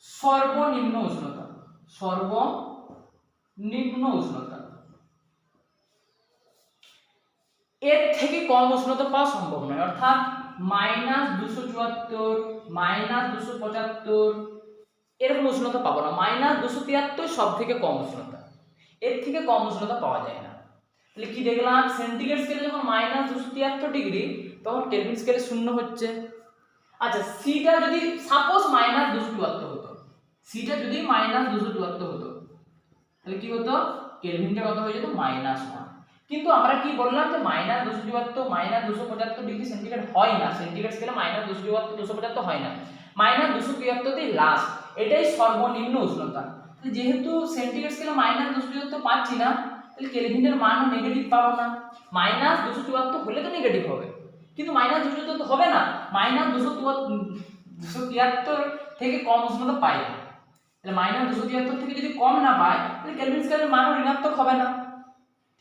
সর্বনিম্ন উষ্ণতা, সর্বনিম্ন উষ্ণতা। এর থেকে কম উষ্ণতা পাওয়া সম্ভব নয়, অর্থাৎ -274, -275 এরকম উষ্ণতা পাবো না। -273 সব থেকে কম উষ্ণতা, এর থেকে কম উষ্ণতা পাওয়া যায় না। তাহলে কি দেখলাম? সেন্টিগ্রেড স্কেলে যখন -273 ডিগ্রি, তখন কেলভিন স্কেলে 0 হচ্ছে। আচ্ছা, সিটা যদি সাপোজ -274 হতো, সিটা যদি -274 হতো তাহলে কি হতো, কেলভিনটা কত হয়ে যেত -1। কিন্তু আমরা কি বললাম যে -274 -275 ডিগ্রি সেন্টিগ্রেড হয় না, সেন্টিগ্রেড স্কেলে -274 275 হয় না, -273 তেই লাস্ট, এটাই সর্বনিম্ন উষ্ণতা। তাহলে যেহেতু সেন্টিগ্রেড স্কেলে -274 পাচ্ছি না, তাহলে কেলভিনের মানও নেগেটিভ পাবো না। -274 হলে তো নেগেটিভ হবে, কিন্তু -274 হবে না, -273 থেকে কম উষ্ণতা পাই না। তাহলে -273 থেকে যদি কম না পায় তাহলে কেলভিন স্কেলের মানও ঋণাত্মক হবে না।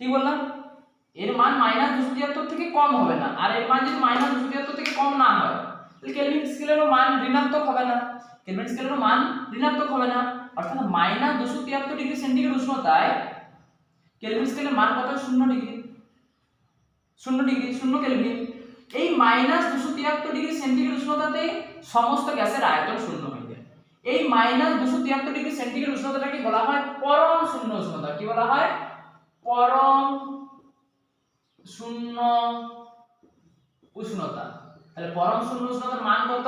ঠিক বললাম, এর মান -273 থেকে কম হবে না, আর এর মান যদি -273 থেকে কম না হয় তাহলে কেলভিন স্কেলেরও মান ঋণাত্মক হবে না, কেলভিন স্কেলেরও মান ঋণাত্মক হবে না। অর্থাৎ -273 ডিগ্রি সেন্টিগ্রেড উষ্ণতায় কেলভিন স্কেলের মান কত, 0 ডিগ্রি, 0 কেলভিন। এই -273 ডিগ্রি সেন্টিগ্রেড উষ্ণতাতে সমস্ত গ্যাসের আয়তন শূন্য হয়ে যায়। এই -273 ডিগ্রি সেন্টিগ্রেড উষ্ণতাটাকে বলা হয় পরম শূন্য উষ্ণতা। কি বলা হয়, পরম শূন্য উষ্ণতা। তাহলে পরম শূন্য উষ্ণতার মান কত,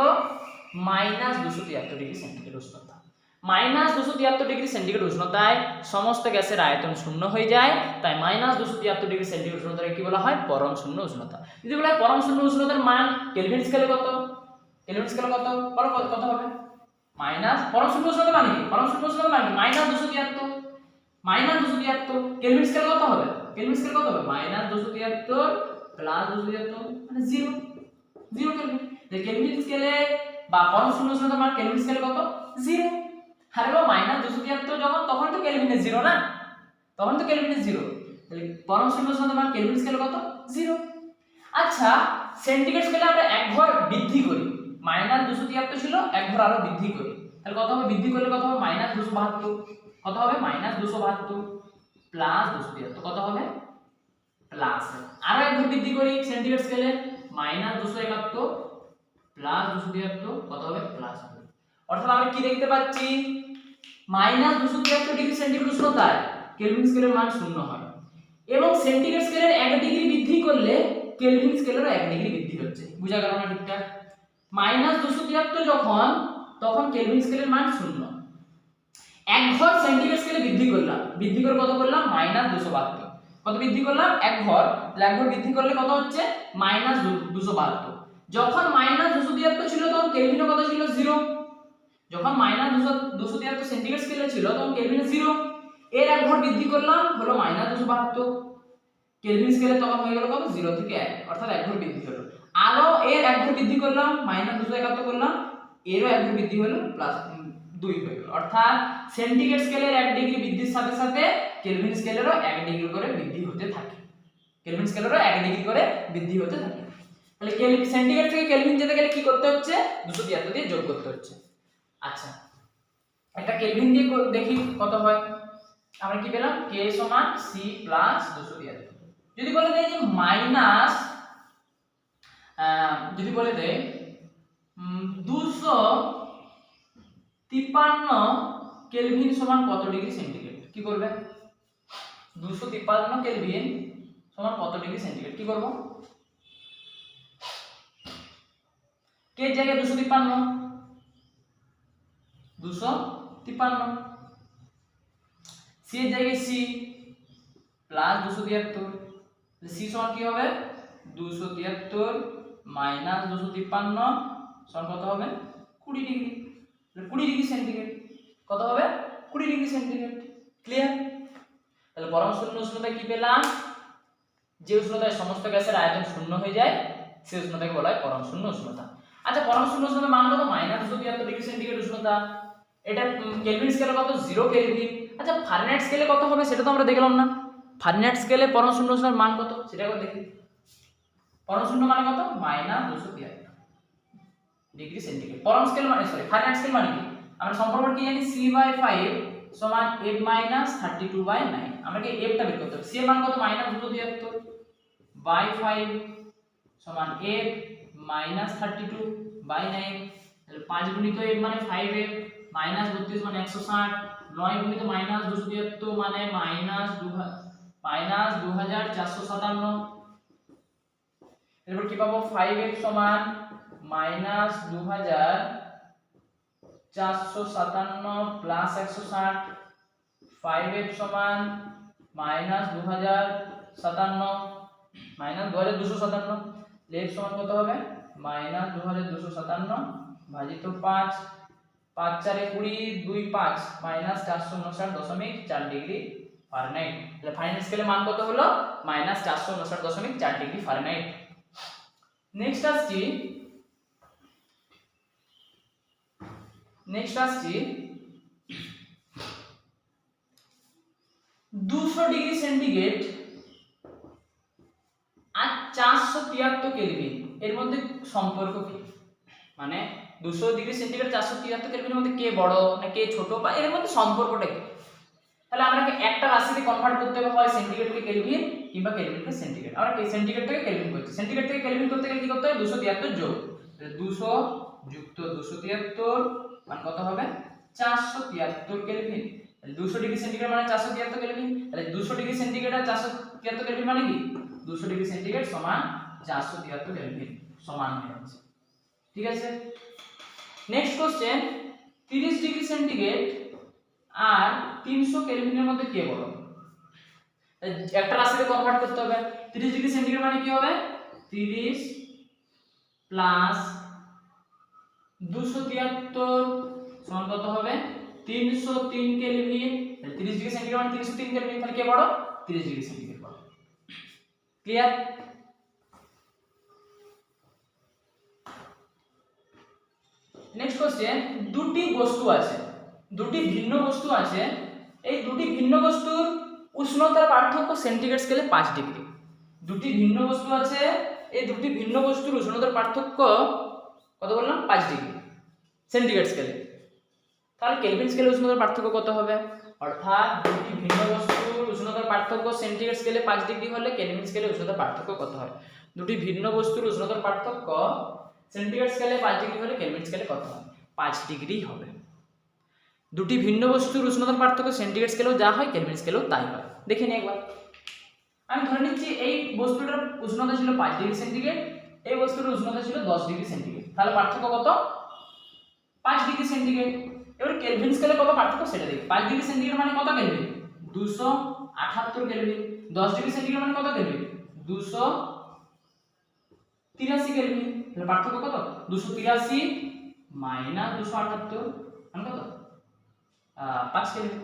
-273 ডিগ্রি সেন্টিগ্রেড উষ্ণতা। -273 ডিগ্রি সেন্টিগ্রেড উষ্ণতায় সমস্ত গ্যাসের আয়তন শূন্য হয়ে যায়, তাই -273 ডিগ্রি সেন্টিগ্রেড উষ্ণতাকে কি বলা হয়, পরম শূন্য উষ্ণতা। যদি বলা হয় পরম শূন্য উষ্ণতার মান কেলভিন স্কেলে কত, কেলভিন স্কেলে কত বলো, কত হবে, পরম শূন্য উষ্ণতা মানে কি, পরম শূন্য উষ্ণতা মানে -273, -273 কেলভিন স্কেলে কত হবে, কেলভিন স্কেলে কত হবে, -273 +273 মানে 0 কেলভিন। তাহলে কেলভিন স্কেলে বা পরম শূন্য উষ্ণতার মান কেলভিন স্কেলে কত, 0। আরে বাবা, -273 যখন, তখন তো কেলভিনে 0 না, তখন তো কেলভিনে 0, তাহলে পরম শূন্য উষ্ণতার মান কেলভিন স্কেলে কত, 0। আচ্ছা, সেন্টিগ্রেড স্কেলে আমরা এক ঘর বৃদ্ধি করি, -273 ছিল, এক ঘর আরো বৃদ্ধি করি, তাহলে কত হবে, বৃদ্ধি করলে কত হবে, -272, কত হবে, -272 +273 কত হবে, প্লাস, আরো এক ঘর বৃদ্ধি করি সেন্টিগ্রেড স্কেলে, -271 +273 কত হবে, প্লাস হবে। অর্থাৎ আমরা কি দেখতে পাচ্ছি, -273 ডিগ্রি সেন্টিগ্রেড উষ্ণতায় কেলভিন স্কেলের মান 0 হয়, এবং সেন্টিগ্রেড স্কেলের 1 ডিগ্রি বৃদ্ধি করলে কেলভিন স্কেলেরও 1 ডিগ্রি বৃদ্ধি হচ্ছে। বুঝা গেল না ঠিকঠাক, -273 যখন, তখন কেলভিন স্কেলের মান 0, এক ঘর সেন্টিগ্রেড স্কেলে বৃদ্ধি করলাম, বৃদ্ধি করে কত করলাম, -272, কত বৃদ্ধি করলাম, এক ঘর, তাহলে এক ঘর বৃদ্ধি করলে কত হচ্ছে, -272। যখন -273 ছিল তখন কেলভিনে কত ছিল, 0। যখন -273 সেন্টিগ্রেড স্কেলে ছিল তখন কেলভিনে 0, এর এক ঘর বৃদ্ধি করলাম হলো -272, কেলভিন স্কেলে তখন হয়ে গেল কত, 0 থেকে 1, অর্থাৎ এক ঘর বৃদ্ধি হলো। আরো এর এক ঘর বৃদ্ধি করলাম, -271 করলাম, এরও এক ঘর বৃদ্ধি হলো, +2 হয়ে গেল। অর্থাৎ সেন্টিগ্রেড স্কেলের 1 ডিগ্রি বৃদ্ধির সাথে সাথে কেলভিন স্কেলেরও 1 ডিগ্রি করে বৃদ্ধি হতে থাকে, কেলভিন স্কেলেরও 1 ডিগ্রি করে বৃদ্ধি হতে থাকে। তাহলে সেন্টিগ্রেড থেকে কেলভিন যেতে গেলে কি করতে হচ্ছে, 273 দিয়ে যোগ করতে হচ্ছে। আচ্ছা, একটা কেলভিন দিয়ে দেখি কত হয়, আমরা কি পেলাম, K সমান C প্লাস 273। যদি বলে দেয় যে মাইনাস, যদি বলে দেয় 253 কেলভিন সমান কত ডিগ্রি সেন্টিগ্রেড, কি করবে, 253 কেলভিন সমান কত ডিগ্রি সেন্টিগ্রেড, কি করব, K এর জায়গায় 253, C এর জায়গায় C প্লাস 273, C সমান কি হবে, 273 মাইনাস 253 সমান কত হবে, 20 ডিগ্রি, 20 ডিগ্রি সেন্টিগ্রেড, কত হবে, 20 ডিগ্রি সেন্টিগ্রেড। ক্লিয়ার? তাহলে পরম শূন্য উষ্ণতায় কি পেলাম, যে উষ্ণতায় সমস্ত গ্যাসের আয়তন শূন্য হয়ে যায় সেই উষ্ণতাকে বলা হয় পরম শূন্য উষ্ণতা। আচ্ছা, পরম শূন্য উষ্ণতার মান কত, -273 ডিগ্রি সেন্টিগ্রেড উষ্ণতা, এটা কেলভিন স্কেলে কত, 0 কেলভিন। আচ্ছা, ফারেনহাইট স্কেলে কত হবে সেটা তো আমরা দেখলাম না, ফারেনহাইট স্কেলে পরম শূন্য উষ্ণতার মান কত সেটা একবার দেখি। পরম শূন্য মানে কত, -273 ডিগ্রি সেন্টিগ্রেড। পরম স্কেল মানে, সরি, ফারেনহাইট স্কেল মানে কি, আমরা সম্পর্ক কি জানি, C/5 সমান F - 32/9। আমরা কি F টা বের করতে হবে, C এর মান কত, -273/5 সমান F - 32/9। তাহলে 5 গুণিত F মানে 5F, -32 মানে 160, 9 গুণিত -273 মানে -2457। এরপর কি পাবো, 5F সমান -2457 457 প্লাস 160, 5f সমান মাইনাস 2057 মাইনাস 2257, f সমান কত হবে মাইনাস 2257 ভাজিত 5, 5 4 20, 2 5 মাইনাস 459.4 ডিগ্রি ফারেনহাইট। তাহলে ফারেনহাইট স্কেলে মান কত হলো মাইনাস 459.4 ডিগ্রি ফারেনহাইট। নেক্সট আসছি 200 ডিগ্রি সেন্টিগ্রেড আর 473 কেলভিন এর মধ্যে সম্পর্ক কি? মানে 200 ডিগ্রি সেন্টিগ্রেড 473 কেলভিনের মধ্যে কে বড় না কে ছোট বা এর মধ্যে সম্পর্কটা কি? তাহলে আমরা একটা রাশিতে কনভার্ট করতে হবে, হয় সেন্টিগ্রেডকে কেলভিন কিংবা কেলভিনকে সেন্টিগ্রেড। আমরা সেন্টিগ্রেড থেকে কেলভিন করছি, সেন্টিগ্রেড থেকে কেলভিন করতে গেলে কি করতে হয় 273 যোগ, তাহলে 200 যুক্ত 273 মান কত হবে 473 কেলভিন। তাহলে 200 ডিগ্রি সেন্টিগ্রেড মানে 473 কেলভিন, তাহলে 200 ডিগ্রি সেন্টিগ্রেড আর 473 কেলভিন মানে কি 200 ডিগ্রি সেন্টিগ্রেড সমান 473 কেলভিন সমান হয়ে যাচ্ছে। ঠিক আছে, নেক্সট কোশ্চেন 30 ডিগ্রি সেন্টিগ্রেড আর 300 কেলভিনের মধ্যে কে বড়? একটা রাশিতে কনভার্ট করতে হবে। 30 ডিগ্রি সেন্টিগ্রেড মানে কি হবে 30 প্লাস 273 সমান কত হবে 303 কেলভিন। 30 ডিগ্রি সেন্টিগ্রেড মানে 303 কেলভিন, তাহলে কে বড় 30 ডিগ্রি সেন্টিগ্রেড বড়। ক্লিয়ার? নেক্সট কোশ্চেন দুটি বস্তু আছে, দুটি ভিন্ন বস্তু আছে, এই দুটি ভিন্ন বস্তুর উষ্ণতার পার্থক্য সেন্টিগ্রেড স্কেলে 5 ডিগ্রি। দুটি ভিন্ন বস্তু আছে, এই দুটি ভিন্ন বস্তুর উষ্ণতার পার্থক্য কত বললাম 5 ডিগ্রি সেন্টিগ্রেড স্কেলে। তাহলে কেলভিন স্কেলে উষ্ণতার পার্থক্য কত হবে? অর্থাৎ দুটি ভিন্ন বস্তুর উষ্ণতার পার্থক্য সেন্টিগ্রেড স্কেলে 5 ডিগ্রি হলে কেলভিন স্কেলে উষ্ণতার পার্থক্য কত হয়? দুটি ভিন্ন বস্তুর উষ্ণতার পার্থক্য সেন্টিগ্রেড স্কেলে 5 ডিগ্রি হলে কেলভিন স্কেলে কত হয়? 5 ডিগ্রি হবে। দুটি ভিন্ন বস্তুর উষ্ণতার পার্থক্য সেন্টিগ্রেড স্কেলেও যা হয় কেলভিন স্কেলেও তাই হয়। দেখে নিই একবার। আমি ধরে নিচ্ছি এই বস্তুটার উষ্ণতা ছিল 5 ডিগ্রি সেন্টিগ্রেড, এই বস্তুটার উষ্ণতা ছিল 10 ডিগ্রি সেন্টিগ্রেড, তাহলে পার্থক্য কত 5 ডিগ্রি সেন্টিগ্রেড। এবার কেলভিন স্কেলে কত পার্থক্য সেটা দেখি। 5 ডিগ্রি সেন্টিগ্রেড মানে কত কেলভিন 278 কেলভিন, 10 ডিগ্রি সেন্টিগ্রেড মানে কত কেলভিন 283 কেলভিন। তাহলে পার্থক্য কত 283 মাইনাস 278 মানে কত 5 কেলভিন।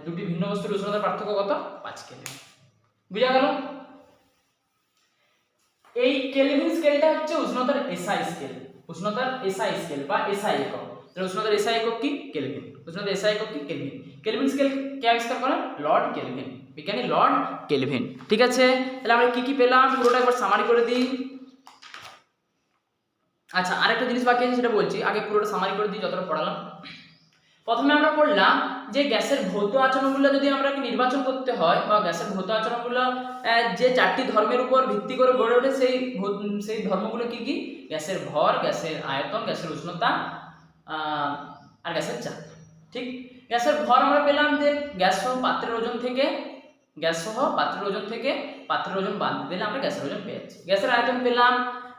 দুটি ভিন্ন বস্তুর উষ্ণতার পার্থক্য কত 5 কেলভিন। বুঝা গেল? এই কেলভিন স্কেলটা হচ্ছে উষ্ণতার এসআই স্কেল, উষ্ণতার এসআই স্কেল বা এসআই একক। তাহলে উষ্ণতার এসআই একক কি কেলভিন, উষ্ণতার এসআই একক কি কেলভিন। কেলভিন স্কেল কে আবিষ্কার করেন? লর্ড কেলভিন, বিজ্ঞানী লর্ড কেলভিন। ঠিক আছে, তাহলে আমরা কি কি পেলাম পুরোটা একবার সামারি করে দিই। আচ্ছা, আরেকটা জিনিস বাকি আছে সেটা বলছি, আগে পুরোটা সামারি করে দিই যতটা পড়ালাম। প্রথমে আমরা পড়লাম যে গ্যাসের ভৌত আচরণগুলো যদি আমরা নির্বাচন করতে হয় বা গ্যাসের ভৌত আচরণগুলো যে 4টি ধর্মের উপর ভিত্তি করে গড়ে ওঠে সেই ধর্মগুলো কি কি? গ্যাসের ভর, গ্যাসের আয়তন, গ্যাসের উষ্ণতা আর গ্যাসের চাপ। ঠিক, গ্যাসের ভর আমরা পেলাম যে গ্যাস সহ পাত্রের ওজন থেকে পাত্রের ওজন বাদ দিলে আমরা গ্যাসের ওজন পেয়ে যাচ্ছি। গ্যাসের আয়তন পেলাম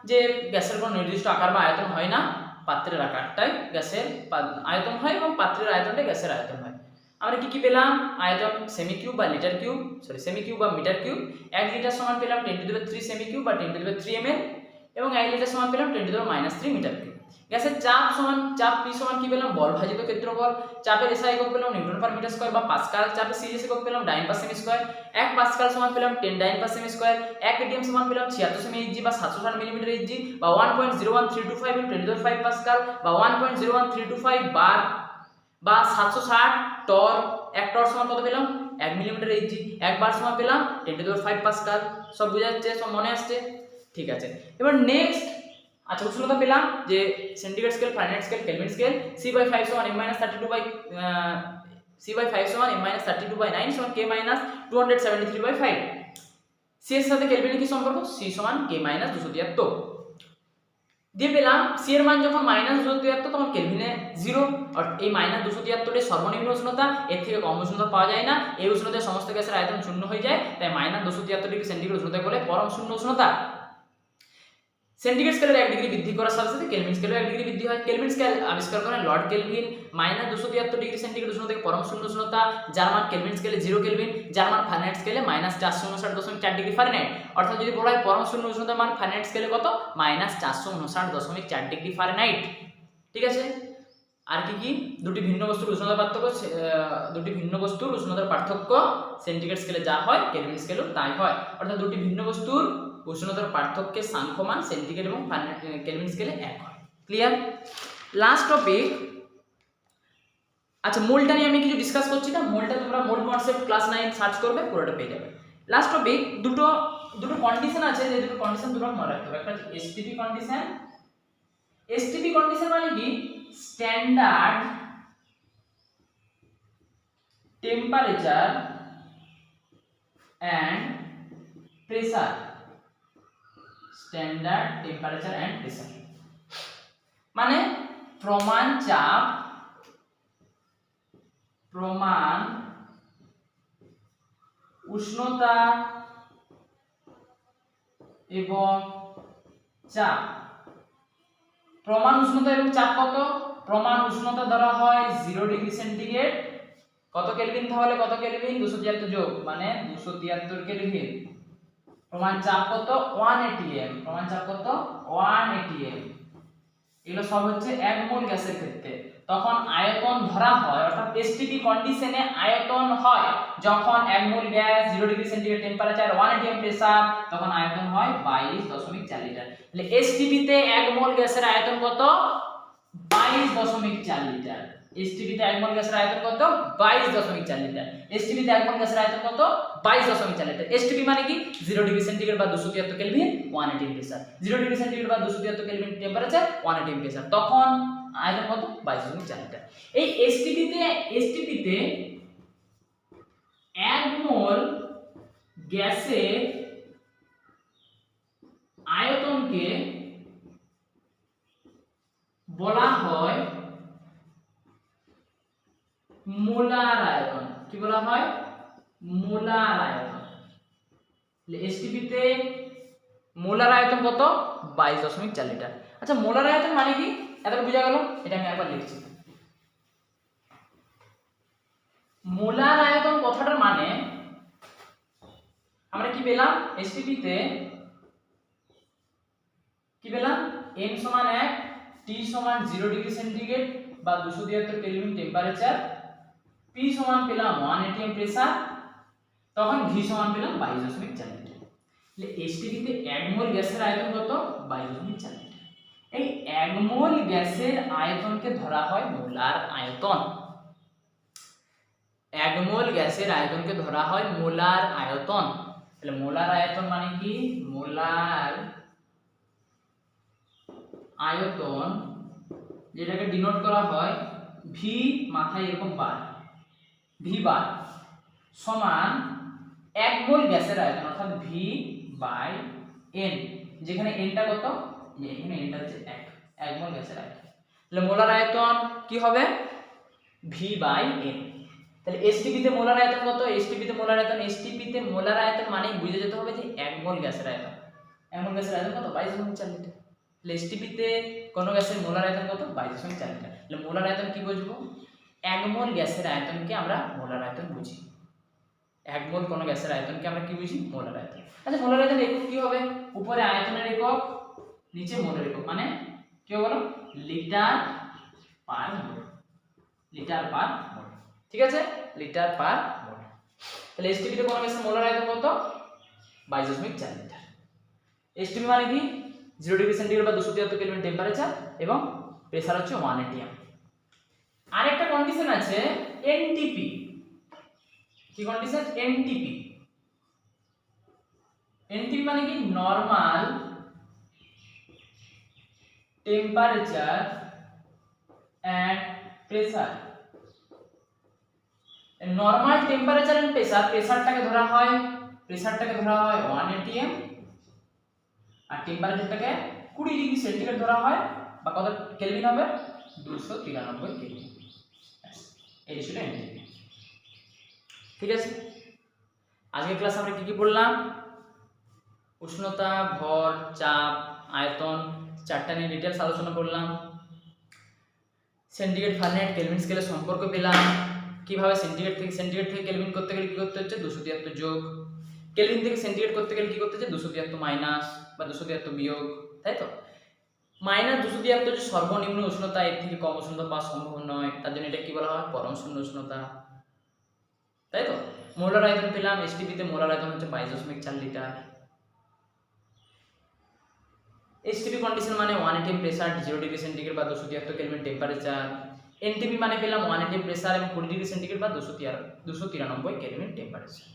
যে গ্যাসের কোনো নির্দিষ্ট আকার বা আয়তন হয় না, পাত্রের আকারটাই গ্যাসের আয়তন হয় এবং পাত্রের আয়তনটাই গ্যাসের আয়তন হয়। আমরা কি কি পেলাম? আয়তন সেমি কিউব বা লিটার কিউব, সেমি কিউব বা মিটার কিউব। 1 লিটার সমান পেলাম 10⁻³ সেমি কিউব বা 10⁻³ ml এবং 1 লিটার সমান পেলাম 10⁻³ মিটার কিউব। গ্যাসের চাপ P সমান কি পেলাম? বল ভাজিত ক্ষেত্রফল। চাপের এসআই একক পেলাম নিউটন পার মিটার স্কয়ার বা পাস্কাল। চাপের সিরিজ একক পেলাম ডাইন পার সেমি স্কয়ার। 1 পাস্কাল সমান পেলাম 10 ডাইন পার সেমি স্কয়ার। 1 এটিএম সমান পেলাম 76 সেমি ইঞ্চি বা 760 মিলিমিটার ইঞ্চি বা 1.01325 × 10⁵ পাস্কাল বা 1.01325 বার বা 760 টর। 1 টর সমান কত পেলাম? 1 মিলিমিটার ইঞ্চি। 1 বার সমান পেলাম 10⁵ পাস্কাল। সব বুঝা যাচ্ছে? সব মনে আসছে? ঠিক আছে, এবার নেক্সট আচ্ছা উষ্ণতা পেলাম যে centigrade scale, Fahrenheit scale, kelvin scale. C/5 সমান m-32/9 সমান K-273/5। C এর সাথে কেলভিনের কি সম্পর্ক? C সমান K-273 দিয়ে পেলাম। C এর মান যখন -273 তখন কেলভিনে 0, আর এই -273 এর সর্বনিম্ন উষ্ণতা, এর থেকে কম উষ্ণতা পাওয়া যায় না। এই উষ্ণতায় সমস্ত গ্যাসের আয়তন শূন্য হয়ে যায়, তাই -273 ডিগ্রি সেন্টিগ্রেড উষ্ণতা বলে পরম শূন্য উষ্ণতা। সেন্টিগ্রেড স্কেলের 1 ডিগ্রি বৃদ্ধি করার সাথে সাথে কেলভিন স্কেলের 1 ডিগ্রি বৃদ্ধি হয়। কেলভিন স্কেল আবিষ্কার করেন লর্ড কেলভিন। -273 ডিগ্রি সেন্টিগ্রেড উষ্ণতা থেকে পরম শূন্য উষ্ণতা, যার মান কেলভিন স্কেলে 0 কেলভিন, যার মান ফারেনহাইট স্কেলে -459.4 ডিগ্রি ফারেনহাইট। অর্থাৎ যদি বলা হয় পরম শূন্য উষ্ণতার মান ফারেনহাইট স্কেলে কত, -459.4 ডিগ্রি ফারেনহাইট। ঠিক আছে। আর কি কি দুটি ভিন্ন বস্তুর উষ্ণতার পার্থক্য, দুটি ভিন্ন বস্তুর উষ্ণতার পার্থক্য সেন্টিগ্রেড স্কেলে যা হয় কেলভিন স্কেলেও তাই হয়। অর্থাৎ দুটি ভিন্ন বস্তুর উষ্ণতার পার্থক্যের সাংখ্যমান সেন্টিগ্রেড এবং কেলভিন স্কেলে এক হয়। ক্লিয়ার? লাস্ট টপিক, আচ্ছা মোলটা নিয়ে আমি কিছু ডিসকাস করছি না, মোলটা তোমরা মোল কনসেপ্ট ক্লাস 9 সার্চ করবে, পুরোটা পেয়ে যাবে। লাস্ট টপিক, দুটো কন্ডিশন আছে, যে দুটো কন্ডিশন তোমরা মনে রাখতে হবে। একটা হচ্ছে এসটিপি কন্ডিশন। এসটিপি কন্ডিশন মানে কি, standard temperature and pressure, standard temperature and pressure মানে প্রমাণ চাপ, প্রমাণ উষ্ণতা এবং চাপ। প্রমাণ উষ্ণতা এবং চাপ কত? প্রমাণ উষ্ণতা ধরা হয় 0 ডিগ্রি সেন্টিগ্রেড, কত কেলভিন, তাহলে কত কেলভিন, 273 যোগ মানে 273 কেলভিন। প্রমাণ চাপ কত, 1 atm, প্রমাণ চাপ কত, 1 atm। এগুলো সব হচ্ছে 1 মোল গ্যাসের ক্ষেত্রে। তখন আয়তন ধরা হয়, অর্থাৎ এসটিপি কন্ডিশনে আয়তন হয় যখন 1 mole gas 0 degree centigrade temperature 1 atm pressure, তখন আয়তন হয় 22.4 লিটার। তাহলে এসটিপি তে 1 মোল গ্যাসের আয়তন কত, 22.4 লিটার। এসটিপি তে 1 মোল গ্যাসের আয়তন কত, 22.4 লিটার। এসটিপি তে 1 মোল গ্যাসের আয়তন কত, 22.4 লিটার। এসটিপি মানে কি, 0 ডিগ্রি সেন্টিগ্রেড বা 273 kelvin 1 atm pressure, 0 degree centigrade বা 273 কেলভিন টেম্পারেচার 1 atm প্রেসার, তখন আয়তন কত, 22.4 লিটার। এই এসটিপি তে 1 মোল গ্যাসের আয়তনকে বলা হয় মোলার আয়তন। কি বলা হয়, মোলার আয়তন। এসটিপি তে মোলার আয়তন কত, 22.4 লিটার। আচ্ছা মোলার আয়তন মানে কি, এতটা বোঝা গেল, এটা আমি একবার লিখছি। মোলার আয়তন কথাটার মানে আমরা কি পেলাম, এসটিপি তে কি পেলাম, n সমান 1, t সমান 0 ডিগ্রি সেন্টিগ্রেড বা 273 কেলভিন টেম্পারেচার, p সমান পেলাম 1 atm প্রেসার, তখন v সমান পেলাম 22.4 লিটার। তাহলে এসটিপি তে 1 মোল গ্যাসের আয়তন কত, 22.4 লিটার। এই 1 মোল গ্যাসের আয়তনকে ধরা হয় মোলার আয়তন। 1 মোল গ্যাসের আয়তনকে ধরা হয় মোলার আয়তন। তাহলে মোলার আয়তন মানে কি, মোলার আয়তন, যেটাকে ডিনোট করা হয় ভি মাথায় এরকম বার, ভি বার সমান 1 মোল গ্যাসের আয়তন, অর্থাৎ ভি বাই এন, যেখানে এনটা কত, এখানে এনটা হচ্ছে 1 মোল গ্যাসের আয়তন। তাহলে মোলার আয়তন কি হবে, ভি বাই এন। তাহলে এসটিপি তে মোলার আয়তন কত, এসটিপি তে মোলার আয়তন, এসটিপি তে মোলার আয়তন মানে বুঝে যেতে হবে যে 1 মোল গ্যাসের আয়তন, 1 মোল গ্যাসের আয়তন কত, 22.4 লিটার। তাহলে এসটিপি তে কোন গ্যাসের মোলার আয়তন কত, 22.4 লিটার। তাহলে মোলার আয়তন কি বুঝবো, 1 মোল গ্যাসের আয়তনকে আমরা মোলার আয়তন বুঝি। 1 মোল কোন গ্যাসের আয়তনকে আমরা কি বুঝি, মোলার আয়তন। আচ্ছা মোলার আয়তন একক কি হবে, উপরে আয়তনের একক, নিচে মোলের একক, মানে কি হবে বলো, লিটার পার মোল, লিটার পার মোল। ঠিক আছে, লিটার পার মোল। তাহলে এসটিপি তে কোন গ্যাসের মোলার আয়তন কত, 22.4 লিটার। এসটিপি মানে কি, 0 ডিগ্রি সেন্টিগ্রেড বা 273 কেলভিন টেম্পারেচার এবং প্রেসার হচ্ছে 1 atm। আরেকটা কন্ডিশন আছে এনটিপি। কি কন্ডিশন, এনটিপি। এনটিপি মানে কি, normal temperature and pressure. Normal temperature and pressure, প্রেসারটাকে ধরা হয় 1 atm, আর টেম্পারেচারটাকে 20 ডিগ্রি সেন্টিগ্রেড ধরা হয়, বা কত কেলভিন হবে, 293 কেলভিন। এই ছিল এনটিপি। ঠিক আছে, আজকের ক্লাসে আমরা কি কি পড়লাম, উষ্ণতা, ভর, চাপ, আয়তন, চারটা নিয়ে ডিটেলস আলোচনা করলাম। সেন্টিগ্রেড, ফারেনহাইট, কেলভিন স্কেলের সম্পর্ক পেলাম। কিভাবে সেন্টিগ্রেড থেকে কেলভিন করতে গেলে কি করতে হচ্ছে 273 যোগ, কেলভিন থেকে সেন্টিগ্রেড করতে গেলে কি করতে হচ্ছে 273 মাইনাস বা 273 বিয়োগ, তাই তো। মাইনাস 273 হচ্ছে সর্বনিম্ন উষ্ণতা, এর থেকে কম উষ্ণতা পাওয়া সম্ভব নয়, তার জন্য এটা কি বলা হয় পরম শূন্য উষ্ণতা, তাই তো। মোলার আয়তন পেলাম, এসটিপিতে মোলার আয়তন হচ্ছে 22.4 লিটার। এসটিপি কন্ডিশন মানে 1 atm প্রেসার, 0 ডিগ্রি সেন্টিগ্রেড বা 273 কেলভিন টেম্পারেচার। এনটিপি মানে পেলাম 1 atm প্রেসার এবং 20 ডিগ্রি সেন্টিগ্রেড বা 293 কেলভিন টেম্পারেচার।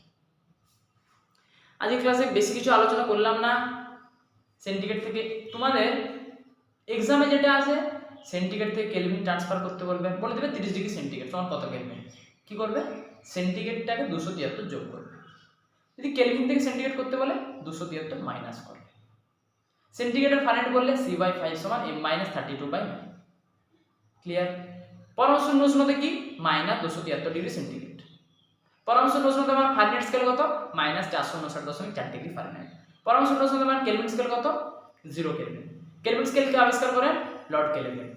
আজকের ক্লাসে বেশি কিছু আলোচনা করলাম না। সেন্টিগ্রেড থেকে তোমাদের এক্সামে যেটা আছে, সেন্টিগ্রেড থেকে কেলভিন ট্রান্সফার করতে বলবে, বলে দেবে 30 ডিগ্রি সেন্টিগ্রেড তোমার কত কেলভিন, কি করবে সেন্টিগ্রেডটাকে 273 যোগ করবে। যদি কেলভিন থেকে সেন্টিগ্রেড করতে বলে 273 মাইনাস করবে। সেন্টিগ্রেড আর ফারেনহাইট বললে C/5 সমান m-32/9। ক্লিয়ার। পরম শূন্য উষ্ণতা কি -273 ডিগ্রি সেন্টিগ্রেড। পরম শূন্য উষ্ণতা মান ফারেনহাইট স্কেল কত -459.4 ডিগ্রি ফারেনহাইট। পরম শূন্য উষ্ণতা মান কেলভিন স্কেল কত 0 কেলভিন। কেলভিন স্কেলকে আবিষ্কার করেন লর্ড কেলভিন।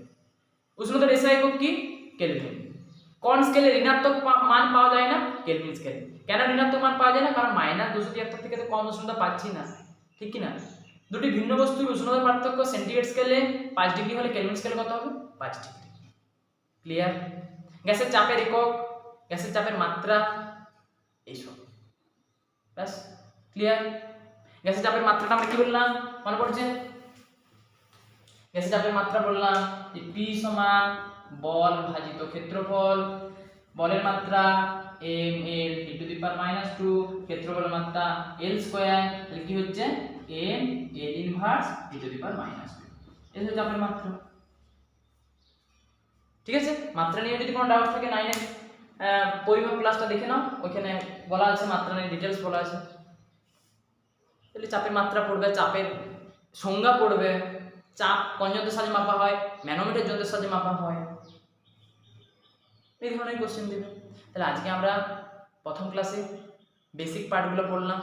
উষ্ণতার এসআই একক কি কেলভিন। কোন স্কেলে ঋণাত্মক মান পাওয়া যায় না কেলভিন স্কেল। কেন ঋণাত্মক মান পাওয়া যায় না, কারণ -273 থেকে তো কম উষ্ণতা পাচ্ছি না, ঠিক কি না। দুটি ভিন্ন বস্তুর উষ্ণতার পার্থক্য সেন্টিগ্রেড স্কেলে 5 ডিগ্রি হলে কেলভিন স্কেলে কত হবে 5 ডিগ্রি। ক্লিয়ার। গ্যাসের চাপের একক, গ্যাসের চাপের মাত্রা, এইসব ব্যাস। ক্লিয়ার। গ্যাসের চাপের মাত্রাটা আমরা কি বললাম মনে পড়ছে, গ্যাসের চাপের মাত্রা বললাম যে P সমান বল ভাজিত ক্ষেত্রফল। বলের মাত্রা ml (10⁻²), ক্ষেত্রফলের মাত্রা L স্কয়ার, তাহলে কি হচ্ছে mL ইনভার্স (10⁻²). এই হচ্ছে চাপের মাত্রা। ঠিক আছে। মাত্রা নিয়ে যদি কোনো ডাউট থাকে 9 এর পরিমাপ ক্লাসটা দেখে নাও, ওইখানে বলা আছে মাত্রা নিয়ে ডিটেইলস বলা আছে। তাহলে চাপের মাত্রা পড়বে, চাপের সংজ্ঞা পড়বে, চাপ কোন যন্ত্রের সাহায্যে মাপা হয়, ম্যানোমিটার যন্ত্রের সাহায্যে মাপা হয়, এই ধরনের কোশ্চেন দেবে। তাহলে আজকে আমরা প্রথম ক্লাসে বেসিক পার্টগুলো পড়লাম।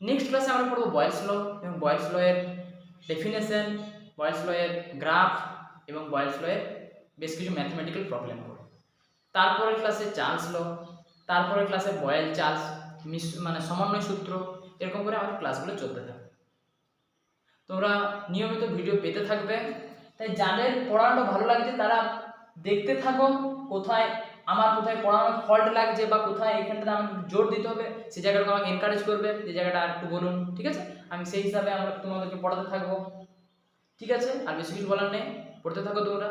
নেক্সট ক্লাসে আমরা পড়বো বয়েলস ল এবং বয়েলস ল এর ডেফিনেশন, বয়েলস ল এর গ্রাফ এবং বয়েলস ল এর বেশ কিছু ম্যাথমেটিক্যাল প্রবলেম করব। তারপরের ক্লাসে চার্লস ল, তারপরের ক্লাসে বয়েল চার্লস মানে সমন্বয় সূত্র, এরকম করে আমাদের ক্লাসগুলো চলতে থাকবে। তোমরা নিয়মিত ভিডিও পেতে থাকবে, তাই যাদের পড়ানো ভালো লাগছে তারা দেখতে থাকো, কোথায় পড়ানো ফল্ট লাগছে বা কোথায় এখানটাতে আমাকে জোর দিতে হবে সেই জায়গাটা আমাকে এনকারেজ করবে, যে জায়গাটা আর একটু বলুন, ঠিক আছে। আমি সেই হিসাবে তোমাদেরকে পড়াতে থাকবো, ঠিক আছে। আর বেশি কিছু বলার নেই, পড়তে থাকো তোমরা।